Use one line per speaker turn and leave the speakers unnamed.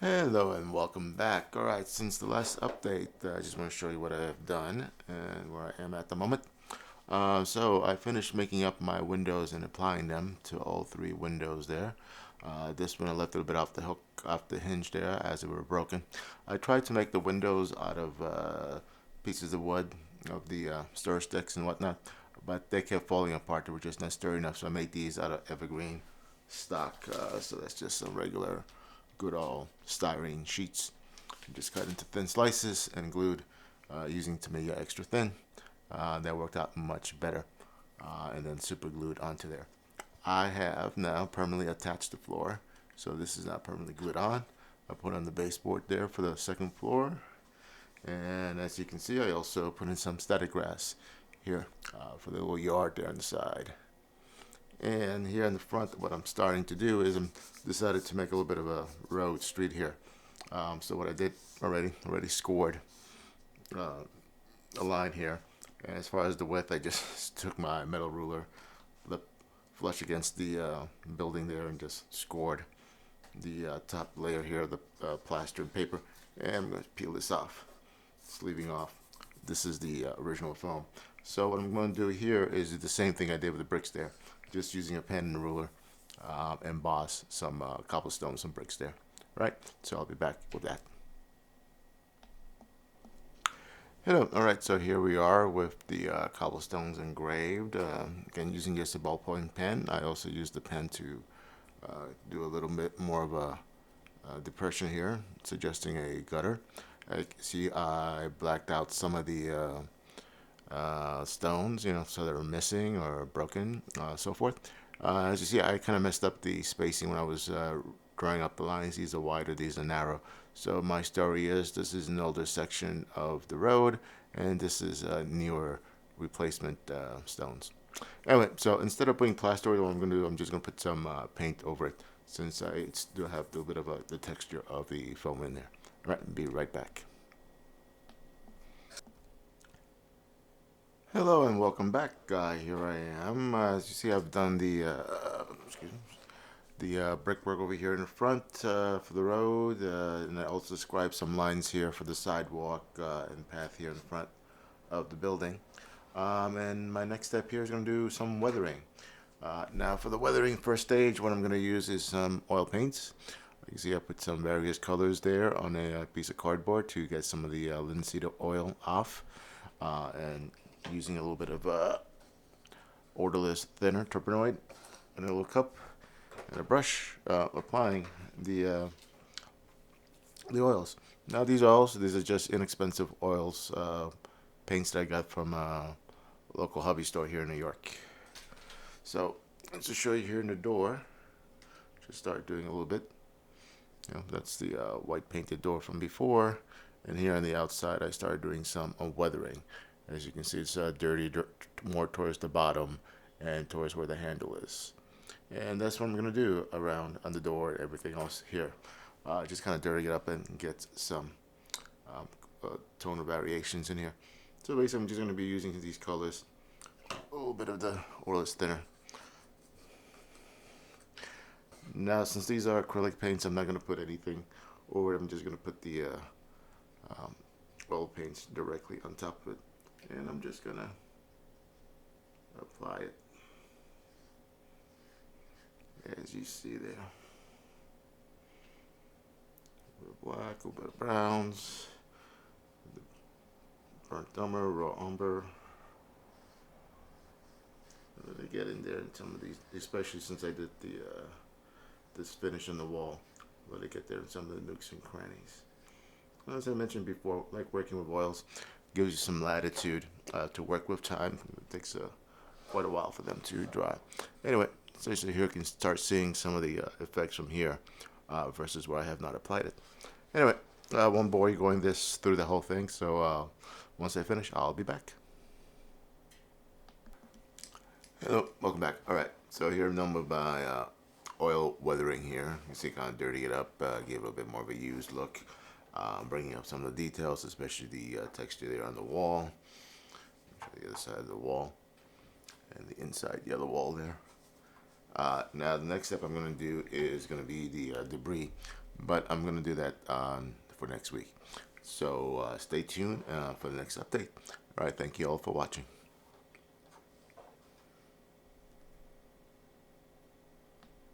Hello and welcome back. Alright, since the last update, I just want to show you what I have done and where I am at the moment. So I finished making up my windows and applying them to all three windows there. This one I left a little bit off the hook, off the hinge there as they were broken. I tried to make the windows out of pieces of wood, of the stir sticks and whatnot, but they kept falling apart. They were just not sturdy enough, so I made these out of evergreen stock. So that's just some regular good old styrene sheets. Just cut into thin slices and glued using Tamiya extra thin. That worked out much better. And then super glued onto there. I have now permanently attached the floor. So this is now permanently glued on. I put on the baseboard there for the second floor. And as you can see, I also put in some static grass here for the little yard there on the side. And here in the front, what I'm starting to do is I'm decided to make a little bit of a road street here. So what I did already scored a line here. And as far as the width, I just took my metal ruler, flush against the building there, and just scored the top layer here of the plaster and paper. And I'm going to peel this off. It's leaving off. This is the original foam. So what I'm going to do here is the same thing I did with the bricks there. Just using a pen and a ruler, emboss some cobblestone, some bricks there. Right? So I'll be back with that. Hello. Alright, so here we are with the cobblestones engraved. Again, using just a ballpoint pen. I also used the pen to do a little bit more of a depression here, suggesting a gutter. See, I blacked out some of the stones, so they were missing or broken, so forth. As you see, I kind of messed up the spacing when I was drawing up the lines. These are wider, these are narrow. So my story is this is an older section of the road, and this is newer replacement stones. Anyway, so instead of putting plaster, what I'm going to do, I'm just going to put some paint over it, since I still have a little bit of the texture of the foam in there. All right, be right back. Hello and welcome back. Here I am. As you see, I've done the brickwork over here in the front for the road, and I also described some lines here for the sidewalk and path here in front of the building. And my next step here is going to do some weathering. Now for the weathering first stage, what I'm going to use is some oil paints. You see I put some various colors there on a piece of cardboard to get some of the linseed oil off, and using a little bit of odorless thinner, terpenoid, in a little cup and a brush, applying the oils. Now these are just inexpensive oils, paints that I got from a local hobby store here in New York. So let's just show you here in the door. Just start doing a little bit. That's the white painted door from before, and here on the outside I started doing some weathering. As you can see, it's dirty, more towards the bottom and towards where the handle is. And that's what I'm going to do around on the door and everything else here. Just kind of dirty it up and get some tonal variations in here. So basically I'm just going to be using these colors, a little bit of the oilless thinner. Now since these are acrylic paints, I'm not going to put anything over it. I'm just going to put the oil paints directly on top of it. And I'm just going to apply it, as you see there. A little black, a little bit of browns, burnt umber, raw umber. Let me get in there in some of these, especially since I did the this finish on the wall. Let it get there in some of the nooks and crannies. As I mentioned before, like working with oils, gives you some latitude to work with time. It takes quite a while for them to dry. Anyway, so here you can start seeing some of the effects from here versus where I have not applied it. Anyway, I won't bore you going through the whole thing, so once I finish, I'll be back. Hello, welcome back. Alright, so here I'm done with my oil weathering here. You see, kind of dirty it up, give it a bit more of a used look. Bringing up some of the details, especially the texture there on the wall. The other side of the wall and the inside yellow wall there. Now the next step I'm going to do is going to be the debris, but I'm going to do that for next week. So stay tuned for the next update. All right, thank you all for watching.